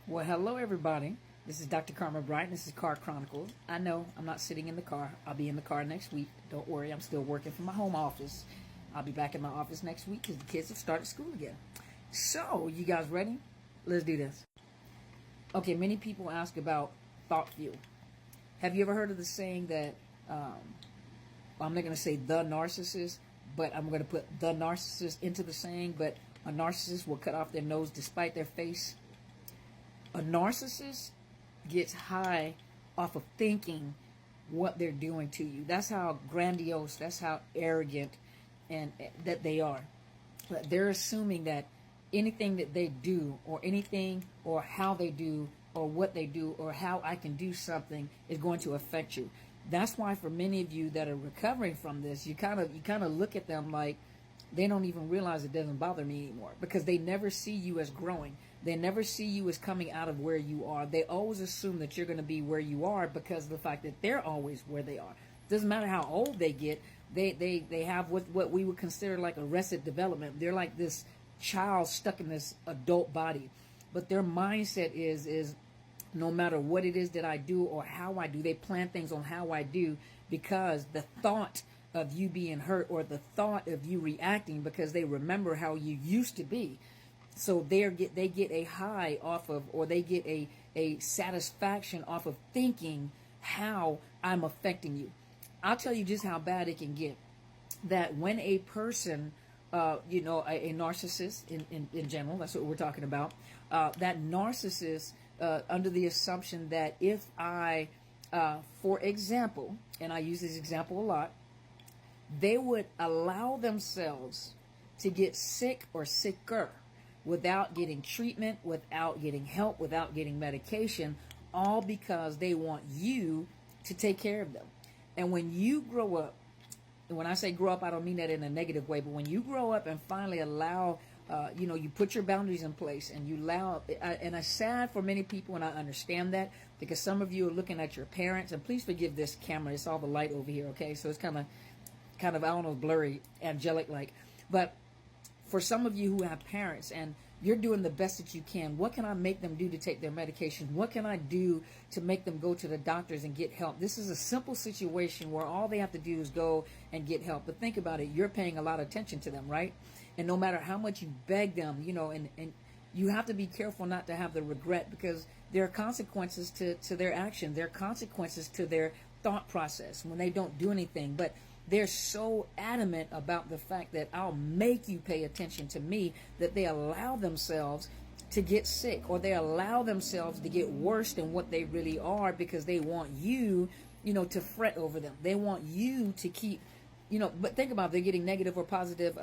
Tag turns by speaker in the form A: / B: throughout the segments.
A: Well, hello everybody. This is Dr. Karma Bright. This is Car Chronicles. I know I'm not sitting in the car. I'll be in the car next week. Don't worry, I'm still working from my home office. I'll be back in my office next week because the kids have started school again. So, you guys ready? Let's do this. Okay, many people ask about thought fuel. Have you ever heard of the saying that, I'm not going to say the narcissist, but I'm going to put the narcissist into the saying, but a narcissist will cut off their nose despite their face? A narcissist gets high off of thinking what they're doing to you. That's how grandiose, that's how arrogant and that they are. They're assuming that anything that they do or anything or how they do or what they do or how I can do something is going to affect you. That's why for many of you that are recovering from this, you kind of look at them like they don't even realize it doesn't bother me anymore, because they never see you as growing. They never see you as coming out of where you are. They always assume that you're going to be where you are because of the fact that they're always where they are. Doesn't matter how old they get, they have what we would consider like arrested development. They're like this child stuck in this adult body. But their mindset is no matter what it is that I do or how I do, they plan things on how I do because the thought of you being hurt or the thought of you reacting, because they remember how you used to be. So they get a high off of, or they get a satisfaction off of thinking how I'm affecting you. I'll tell you just how bad it can get. That when a person, a narcissist in general, that's what we're talking about, that narcissist, under the assumption that if I, for example, and I use this example a lot, they would allow themselves to get sick or sicker without getting treatment, without getting help, without getting medication, all because they want you to take care of them. And when you grow up, and when I say grow up, I don't mean that in a negative way, but when you grow up and finally allow, you put your boundaries in place and you allow, and it's sad for many people, and I understand that, because some of you are looking at your parents, and please forgive this camera, it's all the light over here, okay? So it's kind of, I don't know, blurry, angelic like. But for some of you who have parents and you're doing the best that you can, what can I make them do to take their medication? What can I do to make them go to the doctors and get help? This is a simple situation where all they have to do is go and get help. But think about it. You're paying a lot of attention to them, right? And no matter how much you beg them, and you have to be careful not to have the regret, because there are consequences to their action. There are consequences to their thought process when they don't do anything. But they're so adamant about the fact that I'll make you pay attention to me that they allow themselves to get sick, or they allow themselves to get worse than what they really are, because they want you, to fret over them. They want you to keep, but think about it, they're getting negative or positive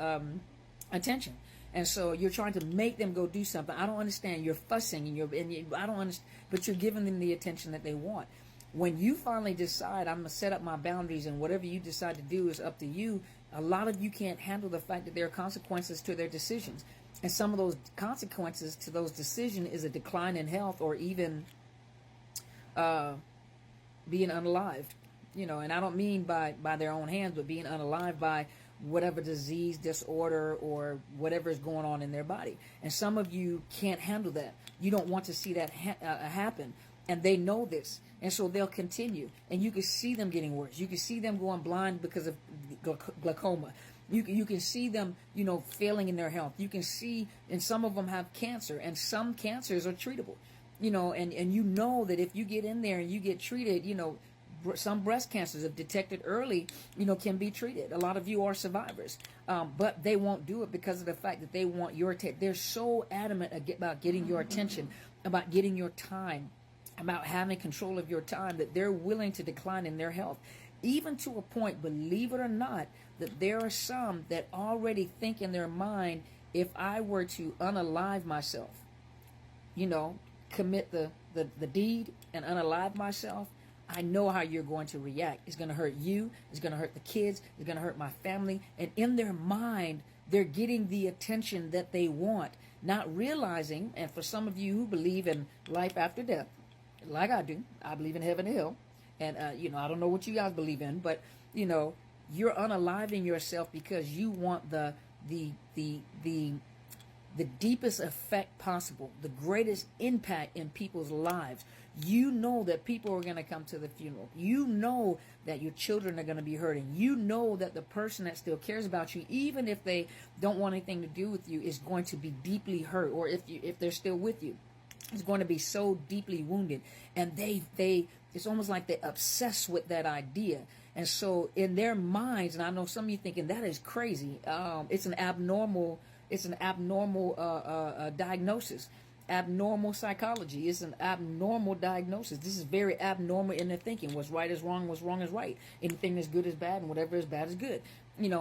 A: attention. And so you're trying to make them go do something. I don't understand. You're fussing I don't understand, but you're giving them the attention that they want. When you finally decide, I'm going to set up my boundaries and whatever you decide to do is up to you, a lot of you can't handle the fact that there are consequences to their decisions. And some of those consequences to those decisions is a decline in health, or even being unalived. And I don't mean by their own hands, but being unalived by whatever disease, disorder, or whatever is going on in their body. And some of you can't handle that. You don't want to see that happen. And they know this. And so they'll continue. And you can see them getting worse. You can see them going blind because of glaucoma. You can see them, failing in their health. You can see, and some of them have cancer. And some cancers are treatable. And you know that if you get in there and you get treated, some breast cancers, if detected early, can be treated. A lot of you are survivors. But they won't do it because of the fact that they want your attention. They're so adamant about getting your attention, about getting your time, about having control of your time, that they're willing to decline in their health. Even to a point, believe it or not, that there are some that already think in their mind, if I were to unalive myself, commit the deed and unalive myself, I know how you're going to react. It's going to hurt you. It's going to hurt the kids. It's going to hurt my family. And in their mind, they're getting the attention that they want, not realizing, and for some of you who believe in life after death, like I do, I believe in heaven and hell. And, I don't know what you guys believe in, but, you're unaliving yourself because you want the the deepest effect possible, the greatest impact in people's lives. You know that people are going to come to the funeral. You know that your children are going to be hurting. You know that the person that still cares about you, even if they don't want anything to do with you, is going to be deeply hurt. Or if they're still with you, is going to be so deeply wounded. And it's almost like they're obsessed with that idea. And so in their minds, and I know some of you thinking that is crazy. It's an abnormal diagnosis. Abnormal psychology is an abnormal diagnosis. This is very abnormal in their thinking. What's right is wrong, what's wrong is right. Anything that's good is bad, and whatever is bad is good.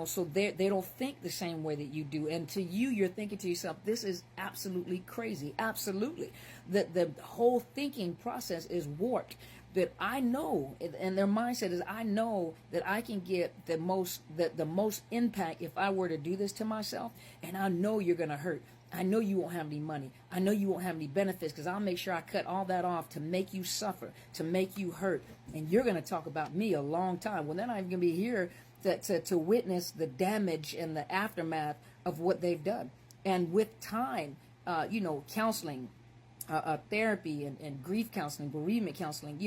A: So they don't think the same way that you do. And to you, you're thinking to yourself, this is absolutely crazy. Absolutely. The whole thinking process is warped. That I know, and their mindset is, I know that I can get the most impact if I were to do this to myself, and I know you're going to hurt. I know you won't have any money. I know you won't have any benefits, because I'll make sure I cut all that off to make you suffer, to make you hurt. And you're going to talk about me a long time. Well, they're not even going to be here to witness the damage and the aftermath of what they've done. And with time, counseling, therapy and grief counseling, bereavement counseling,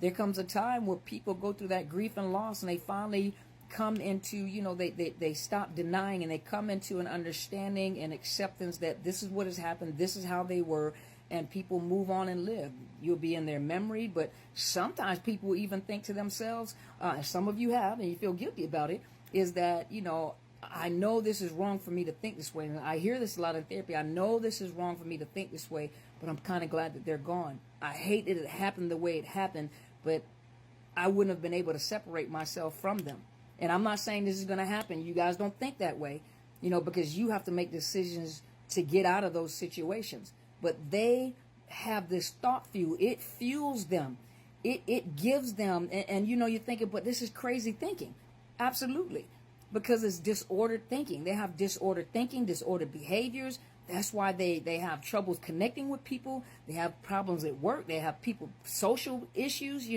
A: there comes a time where people go through that grief and loss, and they finally come into, they stop denying, and they come into an understanding and acceptance that this is what has happened, this is how they were, and people move on and live. You'll be in their memory, but sometimes people even think to themselves, some of you have, and you feel guilty about it, is that, I know this is wrong for me to think this way. And I hear this a lot in therapy. I know this is wrong for me to think this way, but I'm kind of glad that they're gone. I hate that it happened the way it happened, but I wouldn't have been able to separate myself from them. And I'm not saying this is going to happen. You guys don't think that way, because you have to make decisions to get out of those situations. But they have this thought fuel. It fuels them. It gives them, and you're thinking, but this is crazy thinking. Absolutely. Because it's disordered thinking. They have disordered thinking, disordered behaviors. That's why they have troubles connecting with people. They have problems at work. They have social issues.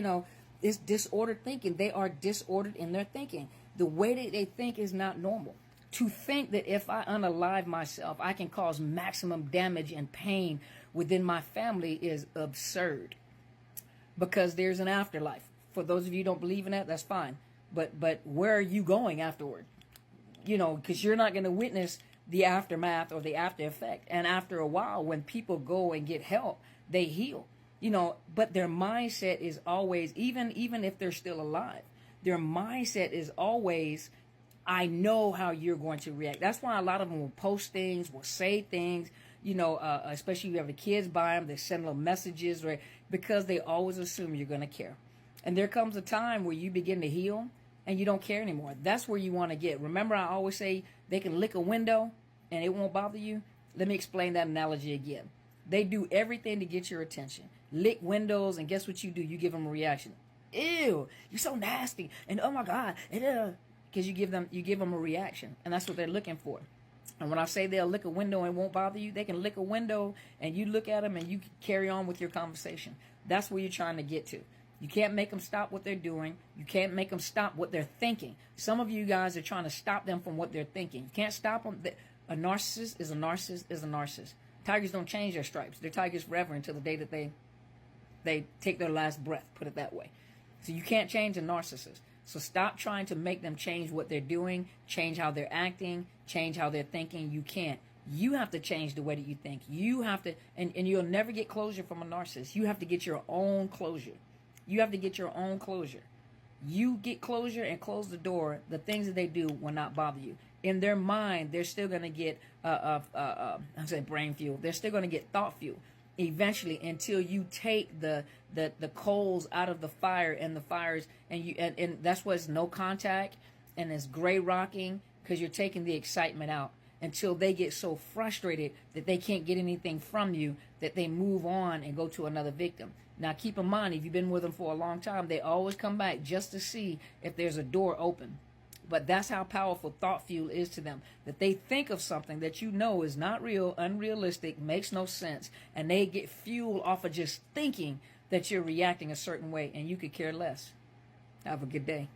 A: It's disordered thinking. They are disordered in their thinking. The way that they think is not normal. To think that if I unalive myself, I can cause maximum damage and pain within my family is absurd. Because there's an afterlife. For those of you who don't believe in that, that's fine. But where are you going afterward? Because you're not going to witness the aftermath or the after effect. And after a while, when people go and get help, they heal. But their mindset is always, even if they're still alive, their mindset is always, I know how you're going to react. That's why a lot of them will post things, will say things, especially if you have the kids by them, they send little messages, right? Because they always assume you're going to care. And there comes a time where you begin to heal and you don't care anymore. That's where you want to get. Remember, I always say they can lick a window and it won't bother you. Let me explain that analogy again. They do everything to get your attention. Lick windows, and guess what you do? You give them a reaction. Ew, you're so nasty. And oh my God. Because you give them a reaction. And that's what they're looking for. And when I say they'll lick a window and it won't bother you, they can lick a window and you look at them and you carry on with your conversation. That's where you're trying to get to. You can't make them stop what they're doing. You can't make them stop what they're thinking. Some of you guys are trying to stop them from what they're thinking. You can't stop them. A narcissist is a narcissist is a narcissist. Tigers don't change their stripes. They're tigers forever until the day that they take their last breath, put it that way. So you can't change a narcissist. So stop trying to make them change what they're doing, change how they're acting, change how they're thinking. You can't. You have to change the way that you think. You have to, and you'll never get closure from a narcissist. You have to get your own closure. You have to get your own closure. You get closure and close the door. The things that they do will not bother you. In their mind, they're still going to get, I'm saying brain fuel. They're still going to get thought fuel eventually until you take the coals out of the fire and the fires. And that's why it's no contact and it's gray rocking, because you're taking the excitement out until they get so frustrated that they can't get anything from you that they move on and go to another victim. Now, keep in mind, if you've been with them for a long time, they always come back just to see if there's a door open. But that's how powerful thought fuel is to them, that they think of something that is not real, unrealistic, makes no sense, and they get fuel off of just thinking that you're reacting a certain way, and you could care less. Have a good day.